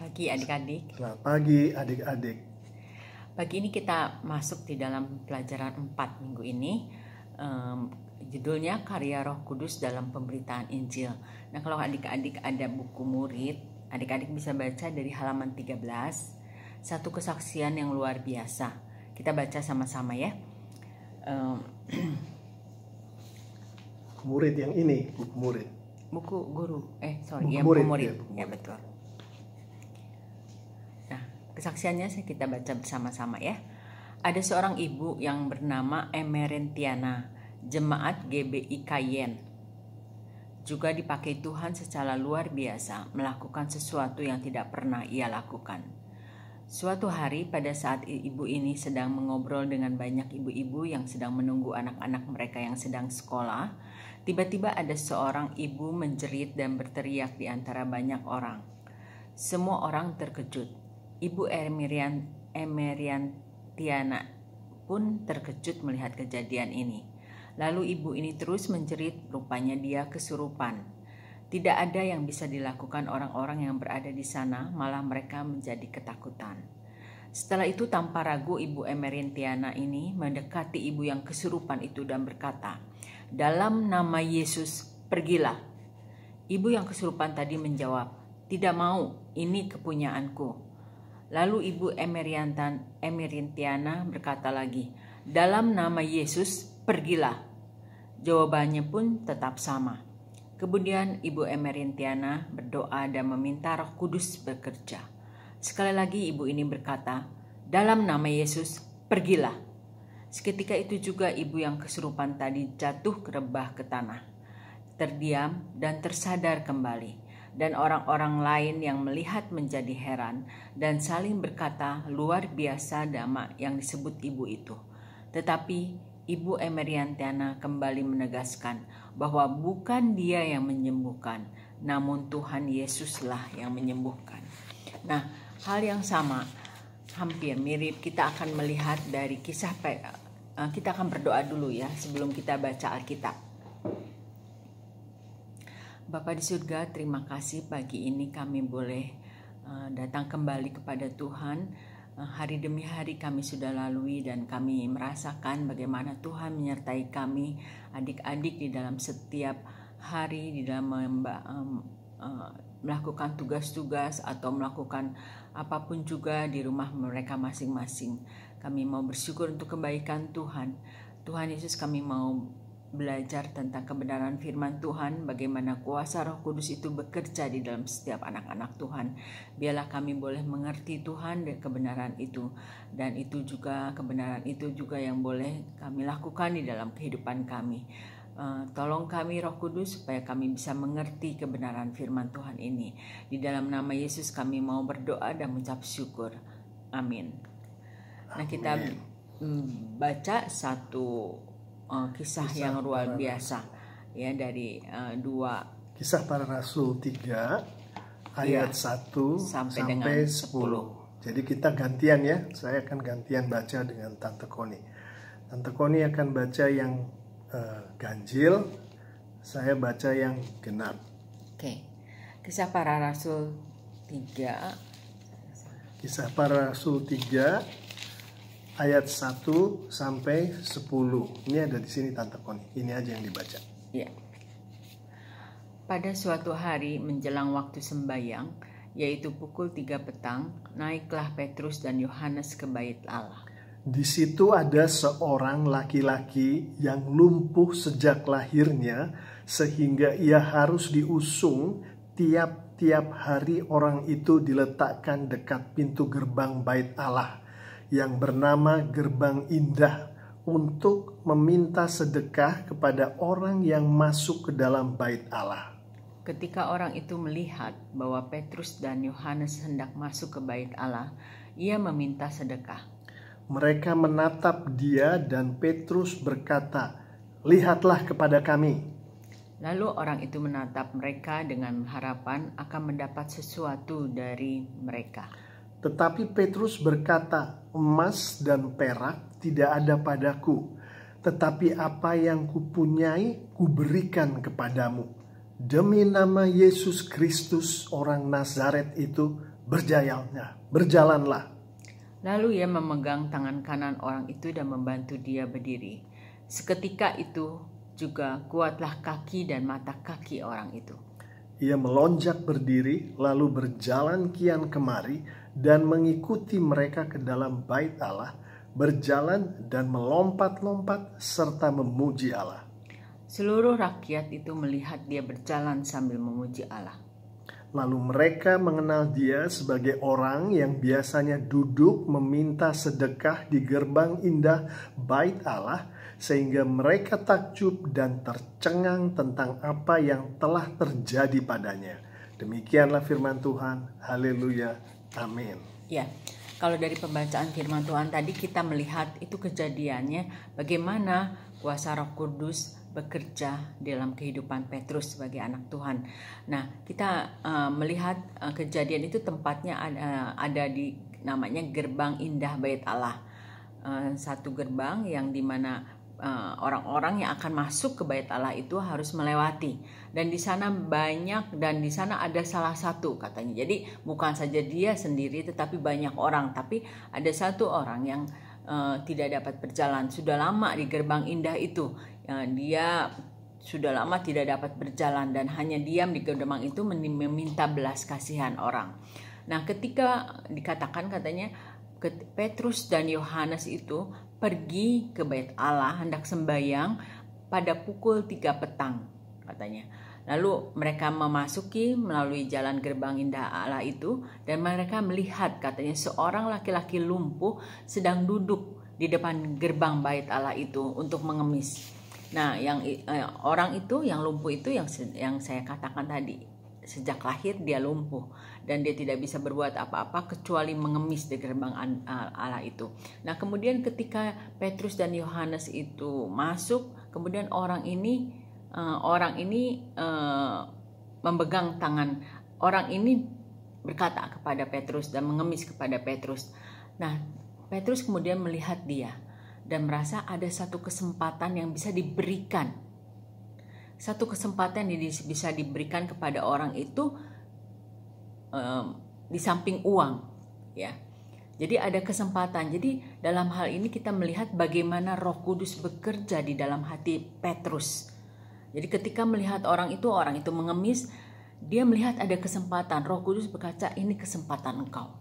pagi adik-adik. Selamat pagi adik-adik. Pagi ini kita masuk di dalam pelajaran 4 minggu ini. Judulnya Karya Roh Kudus dalam Pemberitaan Injil. Nah, kalau adik-adik ada buku murid, adik-adik bisa baca dari halaman 13. Satu kesaksian yang luar biasa. Kita baca sama-sama ya. Murid yang ini, buku murid. Buku guru, Buku buku murid, murid. ya, buku Ya, betul. Nah, kesaksiannya kita baca bersama-sama ya. Ada seorang ibu yang bernama Emerentiana, jemaat GBI Kayen. Juga dipakai Tuhan secara luar biasa melakukan sesuatu yang tidak pernah ia lakukan. Suatu hari pada saat ibu ini sedang mengobrol dengan banyak ibu-ibu yang sedang menunggu anak-anak mereka yang sedang sekolah, tiba-tiba ada seorang ibu menjerit dan berteriak di antara banyak orang. Semua orang terkejut. Ibu Emerentiana pun terkejut melihat kejadian ini. Lalu ibu ini terus menjerit, rupanya dia kesurupan. Tidak ada yang bisa dilakukan orang-orang yang berada di sana, malah mereka menjadi ketakutan. Setelah itu tanpa ragu ibu Emerentiana ini mendekati ibu yang kesurupan itu dan berkata, "Dalam nama Yesus, pergilah." Ibu yang kesurupan tadi menjawab, "Tidak mau, ini kepunyaanku." Lalu ibu Emerentiana berkata lagi, "Dalam nama Yesus, pergilah." Jawabannya pun tetap sama. Kemudian ibu Emerentiana berdoa dan meminta Roh Kudus bekerja. Sekali lagi ibu ini berkata, "Dalam nama Yesus, pergilah." Seketika itu juga ibu yang kesurupan tadi jatuh rebah ke tanah, terdiam dan tersadar kembali. Dan orang-orang lain yang melihat menjadi heran dan saling berkata luar biasa dama yang disebut ibu itu. Tetapi Ibu Emerentiana kembali menegaskan bahwa bukan dia yang menyembuhkan, namun Tuhan Yesuslah yang menyembuhkan. Nah, hal yang sama, hampir mirip, kita akan melihat dari kisah, kita akan berdoa dulu ya sebelum kita baca Alkitab. Bapa di surga, terima kasih pagi ini kami boleh datang kembali kepada Tuhan. Hari demi hari kami sudah lalui dan kami merasakan bagaimana Tuhan menyertai kami adik-adik di dalam setiap hari, di dalam melakukan tugas-tugas atau melakukan apapun juga di rumah mereka masing-masing. Kami mau bersyukur untuk kebaikan Tuhan. Tuhan Yesus, kami mau belajar tentang kebenaran firman Tuhan, bagaimana kuasa Roh Kudus itu bekerja di dalam setiap anak-anak Tuhan. Biarlah kami boleh mengerti Tuhan dan kebenaran itu, dan itu juga kebenaran itu juga yang boleh kami lakukan di dalam kehidupan kami. Tolong kami Roh Kudus supaya kami bisa mengerti kebenaran firman Tuhan ini. Di dalam nama Yesus kami mau berdoa dan mengucap syukur. Amin. Nah, kita baca satu kisah yang luar biasa ya dari Kisah Para Rasul 3 ayat 1 sampai 10. Jadi kita gantian ya. Saya akan gantian baca dengan Tante Koni. Tante Koni akan baca yang ganjil, saya baca yang genap. Oke. Kisah Para Rasul 3. Kisah Para Rasul 3 ayat 1 sampai 10. Ini ada di sini Tante Koni. Ini aja yang dibaca. Ya. Pada suatu hari menjelang waktu sembahyang, yaitu pukul 3 petang, naiklah Petrus dan Yohanes ke bait Allah. Di situ ada seorang laki-laki yang lumpuh sejak lahirnya, sehingga ia harus diusung tiap-tiap hari. Orang itu diletakkan dekat pintu gerbang bait Allah, yang bernama Gerbang Indah, untuk meminta sedekah kepada orang yang masuk ke dalam bait Allah. Ketika orang itu melihat bahwa Petrus dan Yohanes hendak masuk ke bait Allah, ia meminta sedekah. Mereka menatap dia dan Petrus berkata, "Lihatlah kepada kami." Lalu orang itu menatap mereka dengan harapan akan mendapat sesuatu dari mereka. Tetapi Petrus berkata, "Emas dan perak tidak ada padaku, tetapi apa yang kupunyai kuberikan kepadamu. Demi nama Yesus Kristus orang Nazaret itu, berjalanlah. Lalu ia memegang tangan kanan orang itu dan membantu dia berdiri. Seketika itu juga kuatlah kaki dan mata kaki orang itu. Ia melonjak berdiri, lalu berjalan kian kemari dan mengikuti mereka ke dalam bait Allah, berjalan dan melompat-lompat serta memuji Allah. Seluruh rakyat itu melihat dia berjalan sambil memuji Allah. Lalu mereka mengenal dia sebagai orang yang biasanya duduk meminta sedekah di gerbang indah bait Allah, sehingga mereka takjub dan tercengang tentang apa yang telah terjadi padanya. Demikianlah firman Tuhan. Haleluya. Amin. Ya, kalau dari pembacaan firman Tuhan tadi kita melihat itu kejadiannya bagaimana kuasa Roh Kudus bekerja dalam kehidupan Petrus sebagai anak Tuhan. Nah, kita melihat kejadian itu tempatnya ada di namanya gerbang indah bait Allah. Satu gerbang yang dimana orang-orang yang akan masuk ke bait Allah itu harus melewati, dan di sana ada salah satu katanya. Jadi bukan saja dia sendiri tetapi banyak orang, tapi ada satu orang yang tidak dapat berjalan. Sudah lama di gerbang indah itu, dia sudah lama tidak dapat berjalan dan hanya diam di gerbang itu meminta belas kasihan orang. Nah, ketika dikatakan katanya Petrus dan Yohanes itu pergi ke bait Allah hendak sembahyang pada pukul 3 petang katanya. Lalu mereka memasuki melalui jalan gerbang indah Allah itu, dan mereka melihat katanya seorang laki-laki lumpuh sedang duduk di depan gerbang bait Allah itu untuk mengemis. Nah, yang orang itu yang lumpuh itu yang saya katakan tadi, sejak lahir dia lumpuh dan dia tidak bisa berbuat apa-apa kecuali mengemis di gerbang Allah itu. Nah, kemudian ketika Petrus dan Yohanes itu masuk, kemudian orang ini memegang tangan orang ini, berkata kepada Petrus dan mengemis kepada Petrus. Nah, Petrus kemudian melihat dia dan merasa ada satu kesempatan yang bisa diberikan. Satu kesempatan yang bisa diberikan kepada orang itu di samping uang, ya. Jadi ada kesempatan. Jadi dalam hal ini kita melihat bagaimana Roh Kudus bekerja di dalam hati Petrus. Jadi ketika melihat orang itu mengemis, dia melihat ada kesempatan. Roh Kudus berkata, ini kesempatan engkau.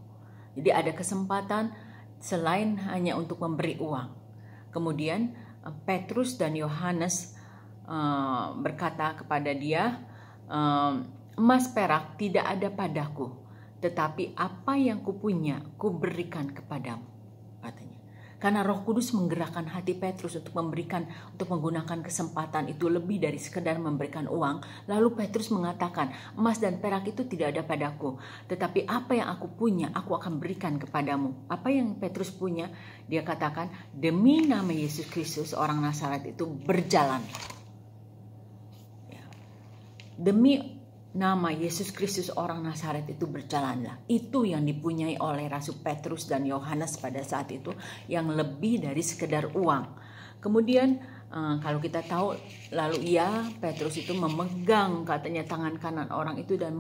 Jadi ada kesempatan selain hanya untuk memberi uang. Kemudian Petrus dan Yohanes berkata kepada dia, emas perak tidak ada padaku, tetapi apa yang kupunya kuberikan kepadamu, katanya. Karena Roh Kudus menggerakkan hati Petrus untuk menggunakan kesempatan itu lebih dari sekedar memberikan uang. Lalu Petrus mengatakan, emas dan perak itu tidak ada padaku, tetapi apa yang aku punya aku akan berikan kepadamu. Apa yang Petrus punya? Dia katakan, demi nama Yesus Kristus orang Nazaret itu berjalan. Demi nama Yesus Kristus orang Nazaret itu berjalanlah. Itu yang dipunyai oleh Rasul Petrus dan Yohanes pada saat itu, yang lebih dari sekedar uang. Kemudian kalau kita tahu, lalu Petrus itu memegang katanya tangan kanan orang itu dan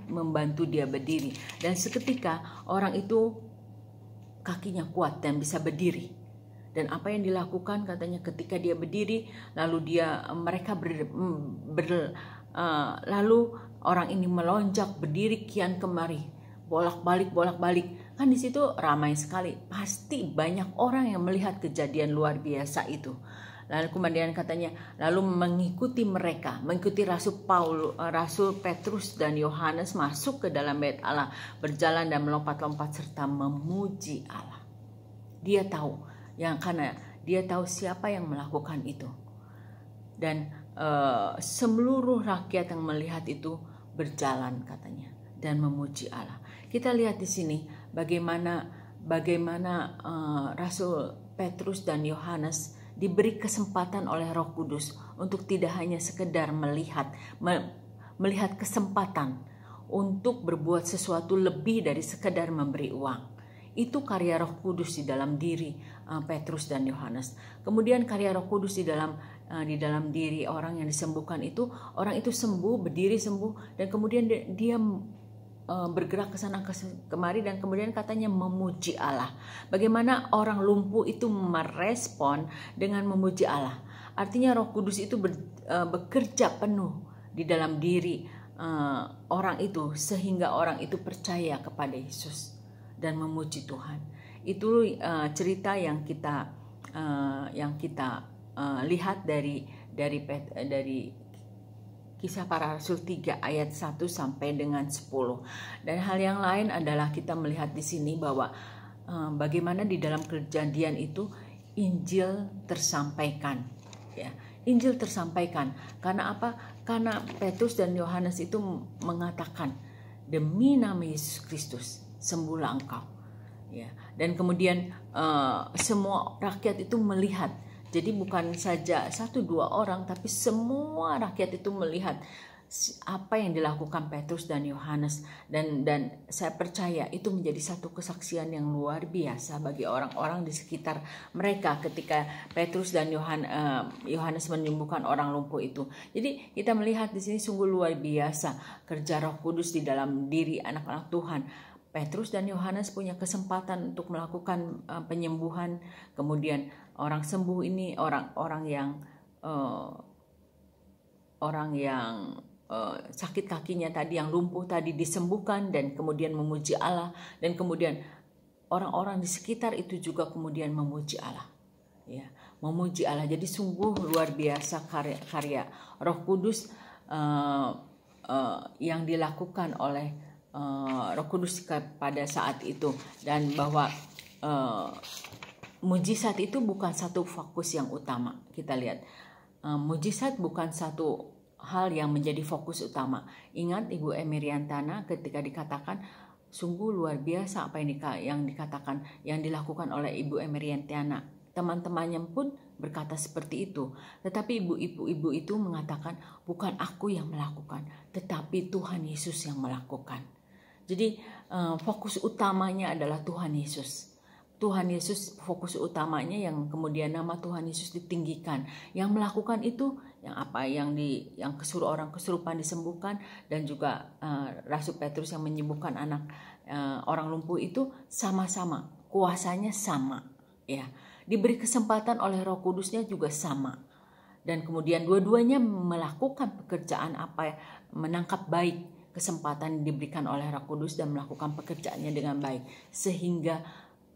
membantu dia berdiri. Dan seketika orang itu kakinya kuat dan bisa berdiri. Dan apa yang dilakukan katanya ketika dia berdiri, lalu lalu orang ini melonjak berdiri kian kemari, bolak-balik. Kan di situ ramai sekali, pasti banyak orang yang melihat kejadian luar biasa itu. Lalu kemudian katanya, lalu mengikuti Rasul Petrus dan Yohanes masuk ke dalam bait Allah, berjalan dan melompat-lompat serta memuji Allah. Dia tahu, karena dia tahu siapa yang melakukan itu. Dan seluruh rakyat yang melihat itu berjalan katanya dan memuji Allah. Kita lihat di sini bagaimana Rasul Petrus dan Yohanes diberi kesempatan oleh Roh Kudus untuk tidak hanya sekedar melihat kesempatan untuk berbuat sesuatu lebih dari sekedar memberi uang. Itu karya Roh Kudus di dalam diri Petrus dan Yohanes. Kemudian karya Roh Kudus di dalam diri orang yang disembuhkan itu, orang itu sembuh, berdiri sembuh, dan kemudian dia bergerak ke sana kemari dan kemudian katanya memuji Allah. Bagaimana orang lumpuh itu merespon dengan memuji Allah. Artinya Roh Kudus itu bekerja penuh di dalam diri orang itu sehingga orang itu percaya kepada Yesus dan memuji Tuhan. Itu cerita yang kita lihat dari Kisah Para Rasul 3 ayat 1 sampai dengan 10. Dan hal yang lain adalah kita melihat di sini bahwa bagaimana di dalam kejadian itu Injil tersampaikan, ya. Injil tersampaikan karena apa? Karena Petrus dan Yohanes itu mengatakan, demi nama Yesus Kristus sembuhlah engkau, ya. Dan kemudian semua rakyat itu melihat. Jadi bukan saja 1-2 orang, tapi semua rakyat itu melihat apa yang dilakukan Petrus dan Yohanes, dan saya percaya itu menjadi satu kesaksian yang luar biasa bagi orang-orang di sekitar mereka ketika Petrus dan Yohanes menyembuhkan orang lumpuh itu. Jadi kita melihat di sini sungguh luar biasa kerja Roh Kudus di dalam diri anak-anak Tuhan. Petrus dan Yohanes punya kesempatan untuk melakukan penyembuhan, kemudian orang sembuh ini orang yang sakit kakinya tadi, yang lumpuh tadi disembuhkan dan kemudian memuji Allah, dan kemudian orang-orang di sekitar itu juga kemudian memuji Allah, ya, memuji Allah. Jadi sungguh luar biasa karya Roh Kudus yang dilakukan oleh Roh Kudus pada saat itu, dan bahwa mujizat itu bukan satu fokus yang utama. Kita lihat mujizat bukan satu hal yang menjadi fokus utama. Ingat Ibu Emeriantana ketika dikatakan sungguh luar biasa apa yang dikatakan, yang dilakukan oleh Ibu Emeriantana. Teman-temannya pun berkata seperti itu. Tetapi ibu-ibu itu mengatakan bukan aku yang melakukan, tetapi Tuhan Yesus yang melakukan. Jadi fokus utamanya adalah Tuhan Yesus. Tuhan Yesus fokus utamanya, yang kemudian nama Tuhan Yesus ditinggikan. Yang melakukan itu yang kesuruh orang kesurupan disembuhkan, dan juga Rasul Petrus yang menyembuhkan orang lumpuh itu sama-sama kuasanya sama, ya. Diberi kesempatan oleh Roh Kudusnya juga sama. Dan kemudian dua-duanya melakukan pekerjaan menangkap baik kesempatan diberikan oleh Roh Kudus dan melakukan pekerjaannya dengan baik sehingga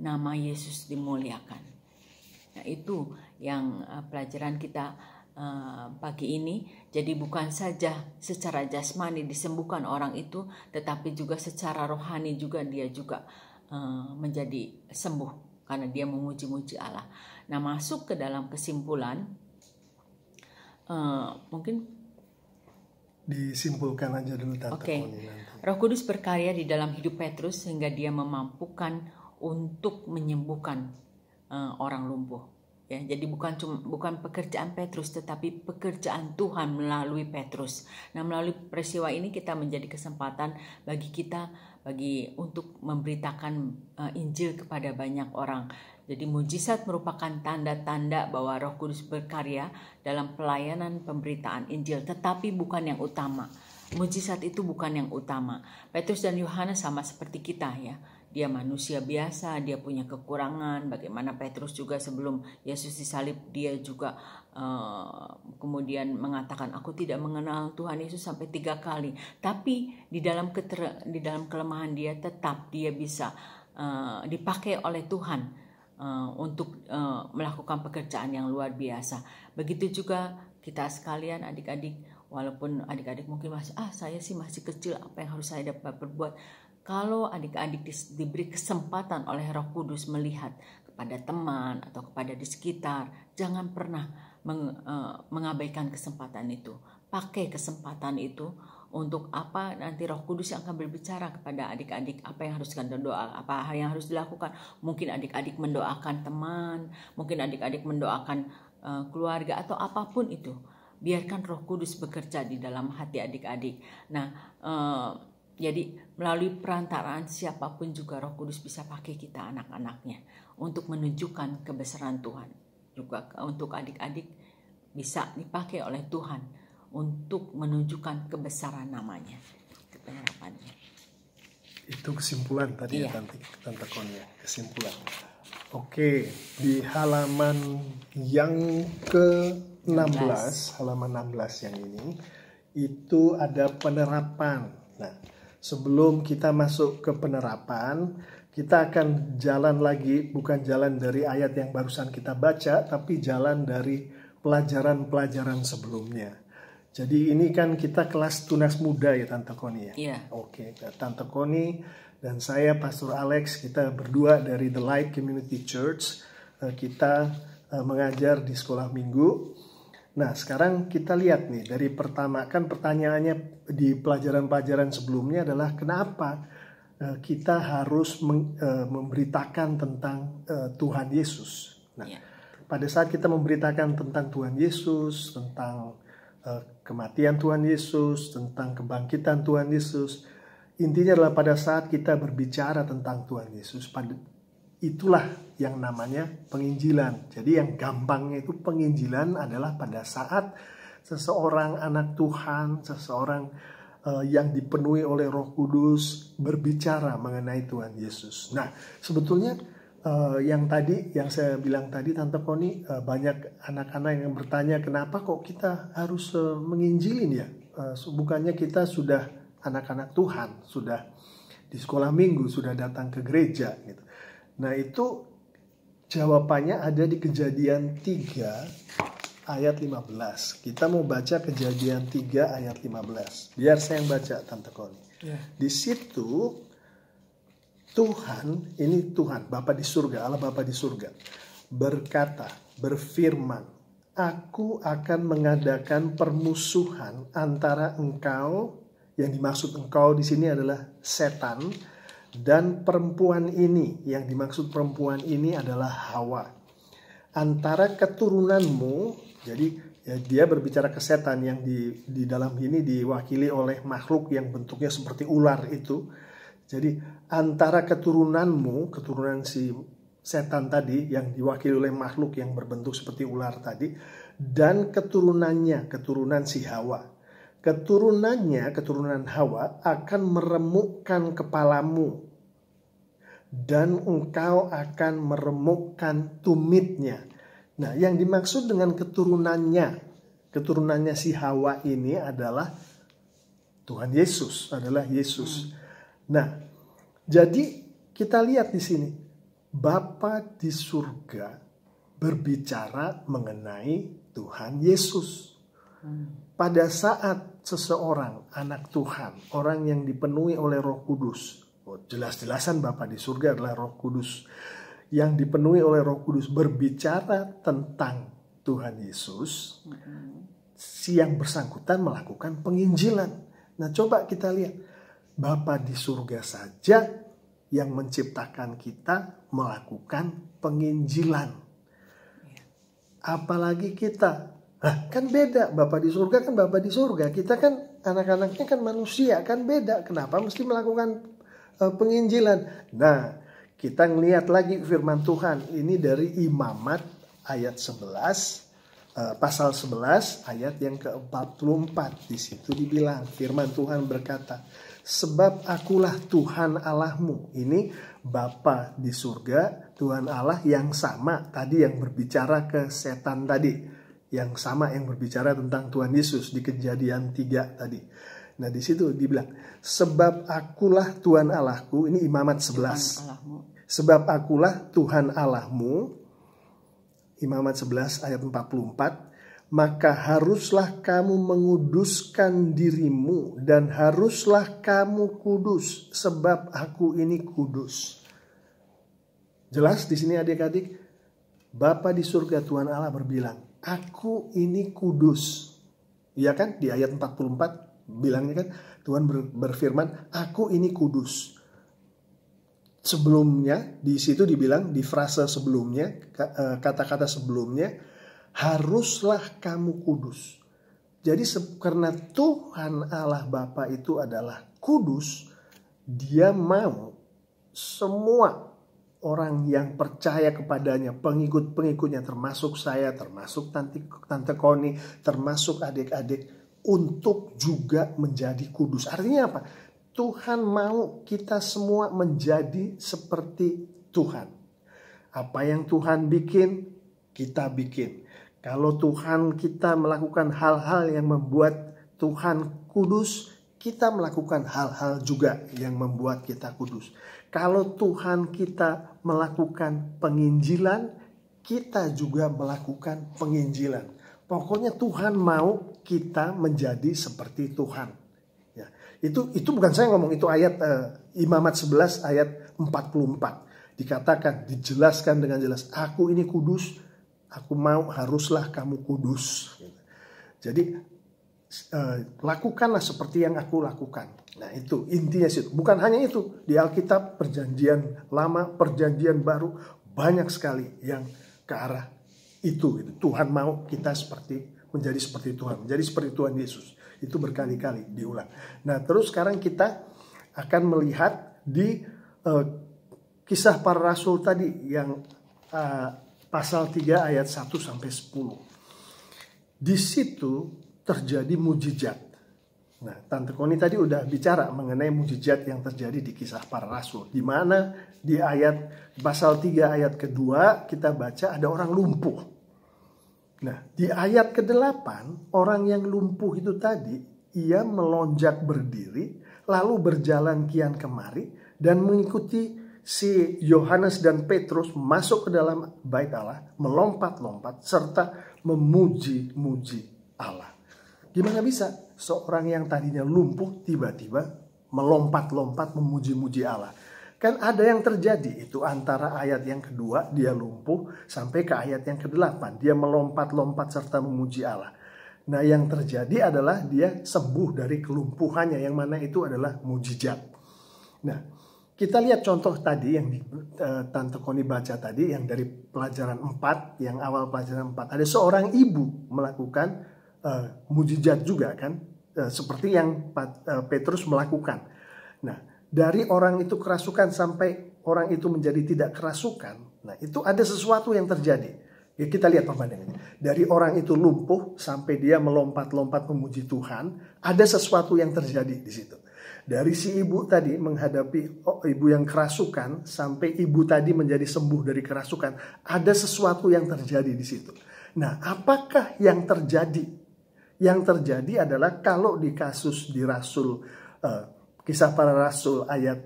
nama Yesus dimuliakan. Nah, itu yang pelajaran kita pagi ini. Jadi bukan saja secara jasmani disembuhkan orang itu, tetapi juga secara rohani juga dia juga menjadi sembuh karena dia memuji-muji Allah. Nah, masuk ke dalam kesimpulan, mungkin disimpulkan aja dulu Tante. Oke. Roh Kudus berkarya di dalam hidup Petrus sehingga dia memampukan untuk menyembuhkan orang lumpuh. Ya, jadi bukan pekerjaan Petrus, tetapi pekerjaan Tuhan melalui Petrus. Nah, melalui peristiwa ini kita menjadi kesempatan bagi kita untuk memberitakan Injil kepada banyak orang. Jadi mujizat merupakan tanda-tanda bahwa Roh Kudus berkarya dalam pelayanan pemberitaan Injil, tetapi bukan yang utama. Mujizat itu bukan yang utama. Petrus dan Yohanes sama seperti kita, ya. Dia manusia biasa, dia punya kekurangan. Bagaimana Petrus juga sebelum Yesus disalib, dia juga kemudian mengatakan, aku tidak mengenal Tuhan Yesus sampai 3 kali. Tapi di dalam kelemahan dia tetap dia bisa dipakai oleh Tuhan untuk melakukan pekerjaan yang luar biasa. Begitu juga kita sekalian adik-adik, walaupun adik-adik mungkin masih saya sih masih kecil, apa yang harus saya dapat berbuat. Kalau adik-adik diberi kesempatan oleh Roh Kudus melihat kepada teman atau kepada di sekitar, jangan pernah mengabaikan kesempatan itu. Pakai kesempatan itu untuk apa? Nanti Roh Kudus yang akan berbicara kepada adik-adik apa yang harus kita doa, apa yang harus dilakukan. Mungkin adik-adik mendoakan teman, mungkin adik-adik mendoakan keluarga atau apapun itu. Biarkan Roh Kudus bekerja di dalam hati adik-adik. Nah, jadi melalui perantaraan siapapun juga Roh Kudus bisa pakai kita anak-anaknya untuk menunjukkan kebesaran Tuhan. Juga untuk adik-adik bisa dipakai oleh Tuhan untuk menunjukkan kebesaran namanya. Itu pengharapannya. Itu kesimpulan tadi Iya. ya Tante Koni ya, kesimpulan. Oke, di halaman yang ke-16, halaman 16 yang ini, itu ada penerapan. Nah, sebelum kita masuk ke penerapan, kita akan jalan lagi, bukan jalan dari ayat yang barusan kita baca, tapi jalan dari pelajaran-pelajaran sebelumnya. Jadi ini kan kita kelas tunas muda ya Tante Koni ya? Iya. Oke, Tante Koni dan saya Pastor Alex, kita berdua dari The Light Community Church. Kita mengajar di sekolah minggu. Nah, sekarang kita lihat nih, dari pertama, kan pertanyaannya di pelajaran-pelajaran sebelumnya adalah kenapa kita harus memberitakan tentang Tuhan Yesus. Nah, pada saat kita memberitakan tentang Tuhan Yesus, tentang kematian Tuhan Yesus, tentang kebangkitan Tuhan Yesus, intinya adalah pada saat kita berbicara tentang Tuhan Yesus, itulah yang namanya penginjilan. Jadi yang gampangnya itu penginjilan adalah pada saat seseorang anak Tuhan, seseorang yang dipenuhi oleh Roh Kudus berbicara mengenai Tuhan Yesus. Nah, sebetulnya yang saya bilang tadi Tante Koni, banyak anak-anak yang bertanya kenapa kok kita harus menginjilin ya? Bukannya kita sudah anak-anak Tuhan, sudah di sekolah minggu, sudah datang ke gereja gitu. Nah, itu jawabannya ada di Kejadian 3 ayat 15. Kita mau baca Kejadian 3 ayat 15. Biar saya yang baca Tante Koni. Di situ Tuhan, ini Tuhan, Bapa di surga, Allah Bapa di surga, berkata, berfirman, aku akan mengadakan permusuhan antara engkau, yang dimaksud engkau di sini adalah setan, dan perempuan ini, yang dimaksud perempuan ini adalah Hawa. Antara keturunanmu, jadi ya, dia berbicara ke setan yang di dalam ini diwakili oleh makhluk yang bentuknya seperti ular itu. Jadi antara keturunanmu, keturunan si setan tadi yang diwakili oleh makhluk yang berbentuk seperti ular tadi, dan keturunannya, keturunan si Hawa. Keturunannya, keturunan Hawa akan meremukkan kepalamu dan engkau akan meremukkan tumitnya. Nah, yang dimaksud dengan keturunannya si Hawa ini adalah Tuhan Yesus, adalah Yesus. Nah, jadi kita lihat di sini, Bapa di surga berbicara mengenai Tuhan Yesus. Pada saat seseorang anak Tuhan, orang yang dipenuhi oleh Roh Kudus, jelas-jelasan Bapa di surga adalah Roh Kudus, yang dipenuhi oleh Roh Kudus berbicara tentang Tuhan Yesus, si yang bersangkutan melakukan penginjilan. Nah, coba kita lihat, Bapa di surga saja yang menciptakan kita melakukan penginjilan. Apalagi kita. Kan beda, Bapa di surga kan Bapa di surga. Kita kan anak-anaknya kan manusia, kan beda. Kenapa mesti melakukan penginjilan? Nah, kita ngelihat lagi firman Tuhan. Ini dari Imamat ayat 11, pasal 11 ayat yang ke-44. Di situ dibilang, firman Tuhan berkata, sebab akulah Tuhan Allahmu. Ini Bapa di surga, Tuhan Allah yang sama tadi yang berbicara ke setan tadi. Yang sama yang berbicara tentang Tuhan Yesus di Kejadian 3 tadi. Nah, di situ dibilang, sebab akulah Tuhan Allahku, ini Imamat 11. Sebab akulah Tuhan Allahmu, Imamat 11 ayat 44, maka haruslah kamu menguduskan dirimu dan haruslah kamu kudus, sebab aku ini kudus. Jelas di sini adik-adik, Bapa di surga Tuhan Allah berbilang, aku ini kudus. Iya kan? Di ayat 44 bilangnya kan, Tuhan berfirman, aku ini kudus. Sebelumnya, di situ dibilang, di frase sebelumnya, kata-kata sebelumnya, haruslah kamu kudus. Jadi karena Tuhan Allah Bapa itu adalah kudus, dia mau semua orang yang percaya kepadanya, pengikut-pengikutnya, termasuk saya, termasuk Tante Koni, termasuk adik-adik, untuk juga menjadi kudus. Artinya apa? Tuhan mau kita semua menjadi seperti Tuhan. Apa yang Tuhan bikin, kita bikin. Kalau Tuhan kita melakukan hal-hal yang membuat Tuhan kudus, kita melakukan hal-hal juga yang membuat kita kudus. Kalau Tuhan kita melakukan penginjilan, kita juga melakukan penginjilan. Pokoknya Tuhan mau kita menjadi seperti Tuhan. Ya, itu bukan saya ngomong, itu ayat Imamat 11 ayat 44. Dikatakan, dijelaskan dengan jelas, aku ini kudus, aku mau haruslah kamu kudus. Jadi lakukanlah seperti yang aku lakukan. Nah, itu intinya sih. Bukan hanya itu, di Alkitab perjanjian lama, perjanjian baru, banyak sekali yang ke arah itu. Tuhan mau kita menjadi seperti Tuhan, menjadi seperti Tuhan Yesus. Itu berkali-kali diulang. Nah, terus sekarang kita akan melihat di Kisah Para Rasul tadi yang pasal 3 ayat 1 sampai 10. Di situ terjadi mujizat. Nah, Tante Koni tadi udah bicara mengenai mujizat yang terjadi di Kisah Para Rasul. Di mana di pasal 3 ayat kedua kita baca ada orang lumpuh. Nah, di ayat ke-8 orang yang lumpuh itu tadi, ia melonjak berdiri, lalu berjalan kian kemari dan mengikuti si Yohanes dan Petrus masuk ke dalam bait Allah, melompat-lompat serta memuji-muji Allah. Gimana bisa seorang yang tadinya lumpuh tiba-tiba melompat-lompat memuji-muji Allah? Kan ada yang terjadi itu antara ayat yang kedua dia lumpuh sampai ke ayat yang ke-8 dia melompat-lompat serta memuji Allah. Nah, yang terjadi adalah dia sembuh dari kelumpuhannya, yang mana itu adalah mujizat. Nah, kita lihat contoh tadi yang Tante Koni baca tadi yang dari pelajaran 4, yang awal pelajaran 4. Ada seorang ibu melakukan mujizat juga kan, seperti yang Petrus melakukan. Nah, dari orang itu kerasukan sampai orang itu menjadi tidak kerasukan. Nah, itu ada sesuatu yang terjadi. Ya, kita lihat perbandingannya. Dari orang itu lumpuh sampai dia melompat-lompat memuji Tuhan, ada sesuatu yang terjadi di situ. Dari si ibu tadi menghadapi ibu yang kerasukan sampai ibu tadi menjadi sembuh dari kerasukan, ada sesuatu yang terjadi di situ. Nah, apakah yang terjadi? Yang terjadi adalah kalau di kasus di Rasul Kisah Para Rasul ayat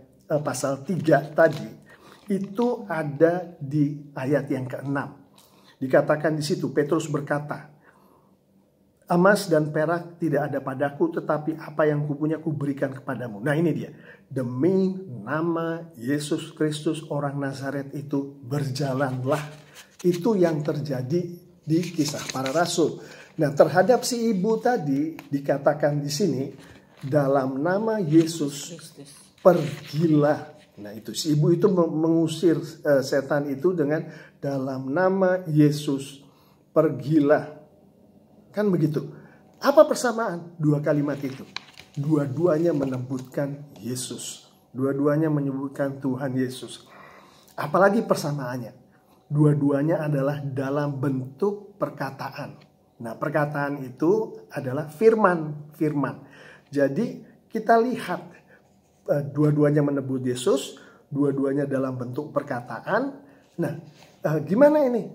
pasal 3 tadi, itu ada di ayat yang ke-6. Dikatakan di situ, Petrus berkata, emas dan perak tidak ada padaku, tetapi apa yang kupunya kuberikan kepadamu. Nah, ini dia. Demi nama Yesus Kristus orang Nazaret itu berjalanlah. Itu yang terjadi di Kisah Para Rasul. Nah, terhadap si ibu tadi dikatakan di sini, dalam nama Yesus pergilah. Nah, itu si ibu itu mengusir setan itu dengan dalam nama Yesus pergilah. Kan begitu. Apa persamaan dua kalimat itu? Dua-duanya menyebutkan Yesus. Dua-duanya menyebutkan Tuhan Yesus. Apalagi persamaannya? Dua-duanya adalah dalam bentuk perkataan. Nah, perkataan itu adalah firman. Jadi kita lihat dua-duanya menyebut Yesus, dua-duanya dalam bentuk perkataan. Nah, gimana ini?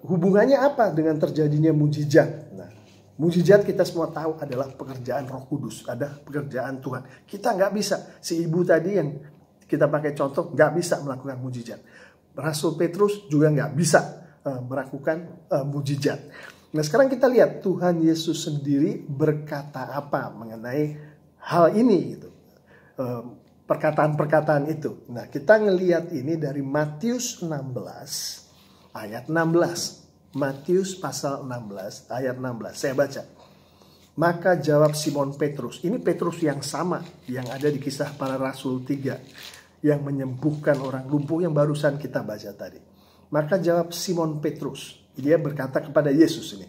Hubungannya apa dengan terjadinya mujizat? Nah, mujizat kita semua tahu adalah pekerjaan Roh Kudus, ada pekerjaan Tuhan. Kita nggak bisa, si ibu tadi yang kita pakai contoh nggak bisa melakukan mujizat. Rasul Petrus juga nggak bisa melakukan mujizat. Nah, sekarang kita lihat Tuhan Yesus sendiri berkata apa mengenai hal ini, gitu. Perkataan-perkataan itu. Nah, kita ngelihat ini dari Matius 16 ayat 16. Matius pasal 16 ayat 16. Saya baca. Maka jawab Simon Petrus. Ini Petrus yang sama yang ada di Kisah Para Rasul 3 yang menyembuhkan orang lumpuh yang barusan kita baca tadi. Maka jawab Simon Petrus. Dia berkata kepada Yesus ini,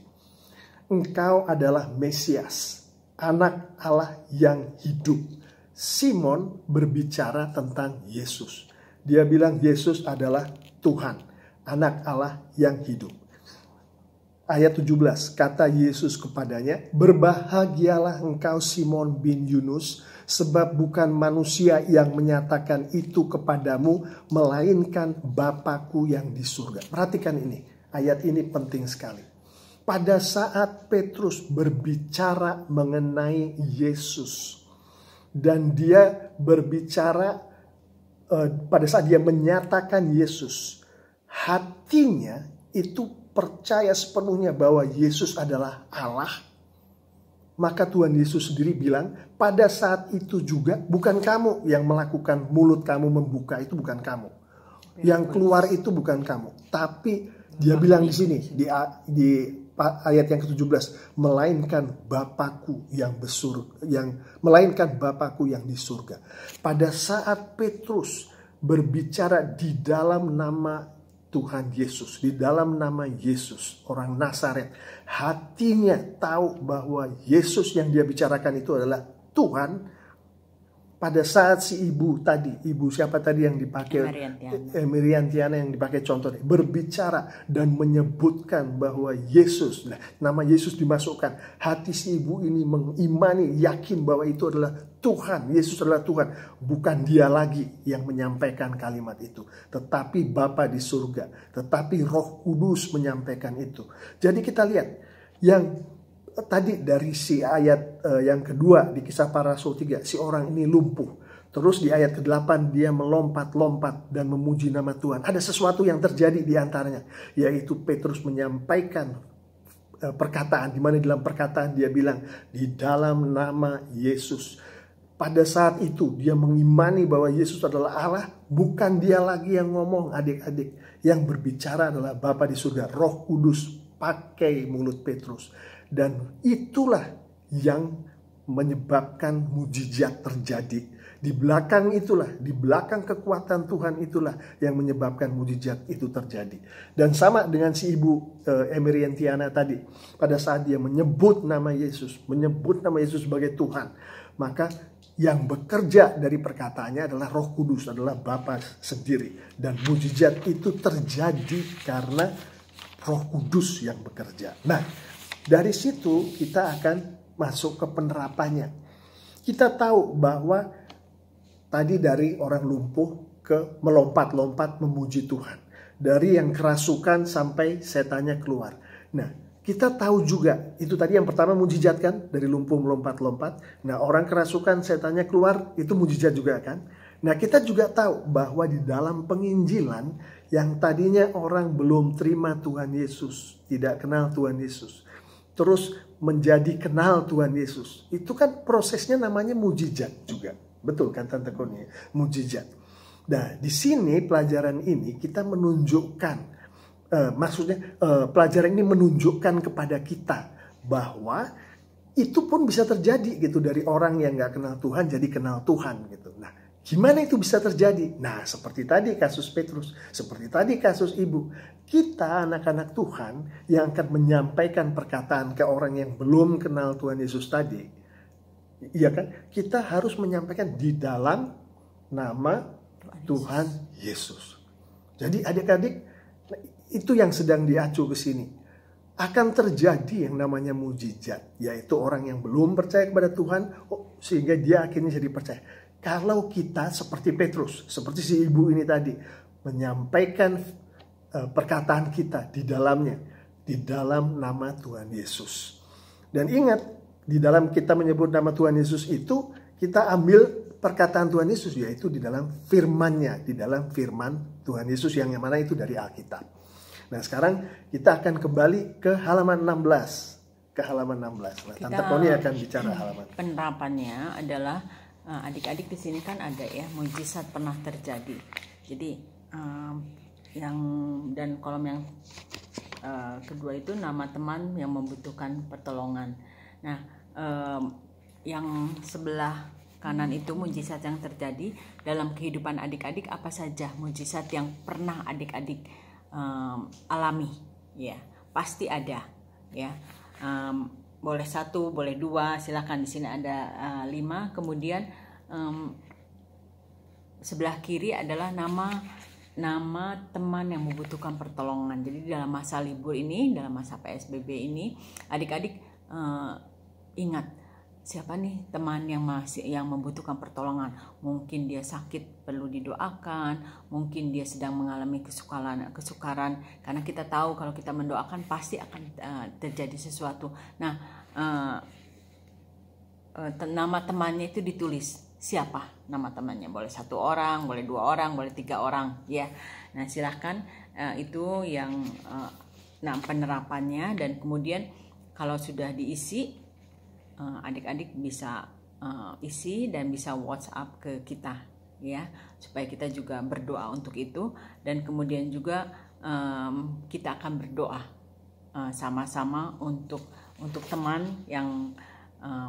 engkau adalah Mesias, anak Allah yang hidup. Simon berbicara tentang Yesus. Dia bilang Yesus adalah Tuhan, anak Allah yang hidup. Ayat 17, kata Yesus kepadanya, berbahagialah engkau Simon bin Yunus, Sebab bukan manusia yang menyatakan itu kepadamu, melainkan Bapa-Ku yang di surga. Perhatikan ini, ayat ini penting sekali. Pada saat Petrus berbicara mengenai Yesus, dan dia berbicara pada saat dia menyatakan Yesus, hatinya itu percaya sepenuhnya bahwa Yesus adalah Allah. Maka Tuhan Yesus sendiri bilang, pada saat itu juga bukan kamu yang melakukan mulut kamu membuka, itu bukan kamu. Yang keluar itu bukan kamu. Tapi dia bilang di sini, di ayat yang ke-17, melainkan Bapa-Ku yang melainkan Bapa-Ku yang di surga. Pada saat Petrus berbicara di dalam nama Tuhan Yesus, di dalam nama Yesus, orang Nazaret, hatinya tahu bahwa Yesus yang dia bicarakan itu adalah Tuhan. Pada saat si ibu siapa tadi yang dipakai, Miriam Tiana yang dipakai contohnya, berbicara dan menyebutkan bahwa Yesus, nama Yesus dimasukkan, hati si ibu ini mengimani, yakin bahwa itu adalah Tuhan, Yesus adalah Tuhan. Bukan dia lagi yang menyampaikan kalimat itu, tetapi Bapa di surga, tetapi Roh Kudus menyampaikan itu. Jadi kita lihat yang tadi dari si ayat yang kedua di Kisah Para Rasul 3, si orang ini lumpuh. Terus di ayat ke-8 dia melompat-lompat dan memuji nama Tuhan. Ada sesuatu yang terjadi di antaranya, yaitu Petrus menyampaikan perkataan, di mana dalam perkataan dia bilang, di dalam nama Yesus. Pada saat itu dia mengimani bahwa Yesus adalah Allah. Bukan dia lagi yang ngomong, adik-adik. Yang berbicara adalah Bapa di surga. Roh Kudus pakai mulut Petrus. Dan itulah yang menyebabkan mujizat terjadi. Di belakang itulah, di belakang kekuatan Tuhan itulah yang menyebabkan mujizat itu terjadi. Dan sama dengan si ibu Miriam Tiana tadi. Pada saat dia menyebut nama Yesus sebagai Tuhan, maka yang bekerja dari perkataannya adalah Roh Kudus, adalah Bapa sendiri. Dan mujizat itu terjadi karena Roh Kudus yang bekerja. Nah, dari situ kita akan masuk ke penerapannya. Kita tahu bahwa tadi dari orang lumpuh ke melompat-lompat memuji Tuhan. Dari yang kerasukan sampai setannya keluar. Nah, kita tahu juga, itu tadi yang pertama mujizat kan, dari lumpuh melompat-lompat. Nah, orang kerasukan, setannya keluar, itu mujizat juga kan. Nah, kita juga tahu bahwa di dalam penginjilan, yang tadinya orang belum terima Tuhan Yesus, tidak kenal Tuhan Yesus, terus menjadi kenal Tuhan Yesus, itu kan prosesnya namanya mujizat juga. Betul kan Tante Koni? Mujizat. Nah, di sini pelajaran ini kita menunjukkan, pelajaran ini menunjukkan kepada kita bahwa itu pun bisa terjadi gitu, dari orang yang nggak kenal Tuhan jadi kenal Tuhan gitu. Nah, gimana itu bisa terjadi? Nah, seperti tadi kasus Petrus, seperti tadi kasus ibu. Kita anak-anak Tuhan yang akan menyampaikan perkataan ke orang yang belum kenal Tuhan Yesus tadi, iya kan? Kita harus menyampaikan di dalam nama Tuhan Yesus. Jadi adik-adik, itu yang sedang diacu ke sini. Akan terjadi yang namanya mujizat, yaitu orang yang belum percaya kepada Tuhan, sehingga dia akhirnya jadi percaya. Kalau kita seperti Petrus, seperti si ibu ini tadi, menyampaikan perkataan kita di dalamnya, di dalam nama Tuhan Yesus. Dan ingat, di dalam kita menyebut nama Tuhan Yesus itu, kita ambil perkataan Tuhan Yesus, yaitu di dalam firman-Nya, di dalam firman Tuhan Yesus yang mana itu dari Alkitab. Nah, sekarang kita akan kembali ke halaman 16. Ke halaman 16. Nah, Tante Koni akan bicara halaman. Penerapannya adalah, adik-adik di sini kan ada ya, mujizat pernah terjadi. Jadi dan kolom yang kedua itu nama teman yang membutuhkan pertolongan. Nah, yang sebelah kanan itu mujizat yang terjadi dalam kehidupan adik-adik. Apa saja mujizat yang pernah adik-adik alami? Ya, pasti ada. Ya, boleh 1, boleh 2. Silakan, di sini ada 5. Kemudian sebelah kiri adalah nama teman yang membutuhkan pertolongan. Jadi dalam masa libur ini, dalam masa PSBB ini, adik-adik ingat, siapa nih teman yang membutuhkan pertolongan. Mungkin dia sakit perlu didoakan, mungkin dia sedang mengalami kesukaran, karena kita tahu kalau kita mendoakan pasti akan terjadi sesuatu. Nah, nama temannya itu ditulis. Siapa nama temannya? Boleh 1 orang, boleh 2 orang, boleh 3 orang, ya. Nah, silahkan itu yang penerapannya. Dan kemudian kalau sudah diisi, adik-adik bisa isi dan bisa WhatsApp ke kita, ya, supaya kita juga berdoa untuk itu. Dan kemudian juga kita akan berdoa sama-sama untuk teman yang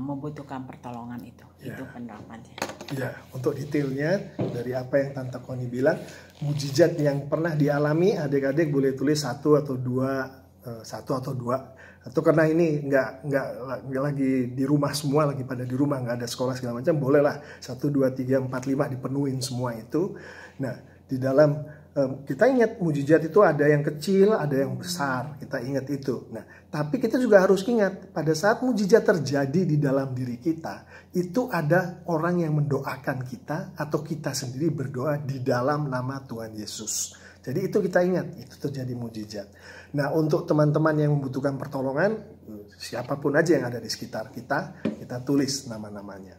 membutuhkan pertolongan itu. Ya. Itu penerapannya. Ya, untuk detailnya dari apa yang Tante Connie bilang, mujizat yang pernah dialami, adik-adik boleh tulis 1 atau 2, 1 atau 2. Atau karena ini nggak lagi di rumah semua, lagi pada di rumah, nggak ada sekolah segala macam, bolehlah 1, 2, 3, 4, 5 dipenuhin semua itu. Nah, di dalam kita ingat mujizat itu ada yang kecil, ada yang besar, kita ingat itu. Nah, tapi kita juga harus ingat pada saat mujizat terjadi di dalam diri kita, itu ada orang yang mendoakan kita atau kita sendiri berdoa di dalam nama Tuhan Yesus. Jadi itu kita ingat, itu terjadi mujizat. Nah, untuk teman-teman yang membutuhkan pertolongan, siapapun aja yang ada di sekitar kita, kita tulis nama-namanya.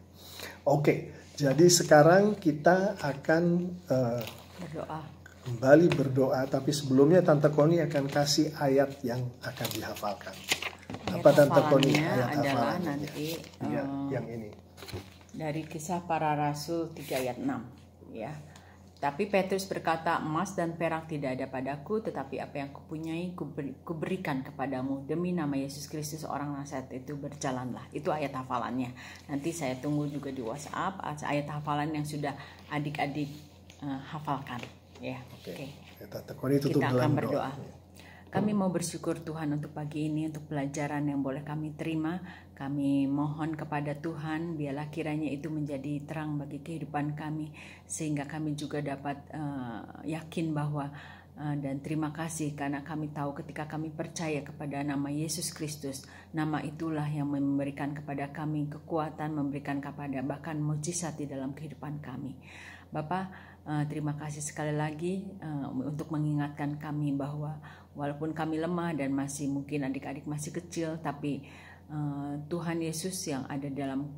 Oke, jadi sekarang kita akan kembali berdoa, tapi sebelumnya Tante Connie akan kasih ayat yang akan dihafalkan. Apa Tante Connie? Ayat adalah nanti yang ini. Dari Kisah Para Rasul 3 ayat 6, ya. Tapi Petrus berkata, emas dan perak tidak ada padaku, tetapi apa yang kupunyai kuberikan kepadamu. Demi nama Yesus Kristus orang Nazaret itu berjalanlah. Itu ayat hafalannya. Nanti saya tunggu juga di WhatsApp ayat hafalan yang sudah adik-adik hafalkan. Ya, Oke. Kita akan berdoa. Kami mau bersyukur Tuhan untuk pagi ini, untuk pelajaran yang boleh kami terima. Kami mohon kepada Tuhan, biarlah kiranya itu menjadi terang bagi kehidupan kami, sehingga kami juga dapat yakin bahwa dan terima kasih karena kami tahu ketika kami percaya kepada nama Yesus Kristus, nama itulah yang memberikan kepada kami kekuatan, memberikan kepada bahkan mujizat di dalam kehidupan kami. Bapa, terima kasih sekali lagi untuk mengingatkan kami bahwa walaupun kami lemah dan masih mungkin adik-adik masih kecil, tapi Tuhan Yesus yang ada dalam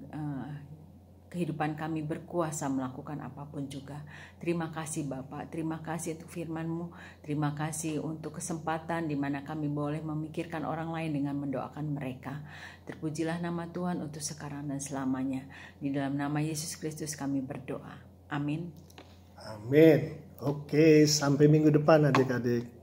kehidupan kami berkuasa melakukan apapun juga. Terima kasih Bapak, terima kasih untuk firman-Mu, terima kasih untuk kesempatan di mana kami boleh memikirkan orang lain dengan mendoakan mereka. Terpujilah nama Tuhan untuk sekarang dan selamanya. Di dalam nama Yesus Kristus kami berdoa. Amin. Amin. Oke, sampai minggu depan adik-adik.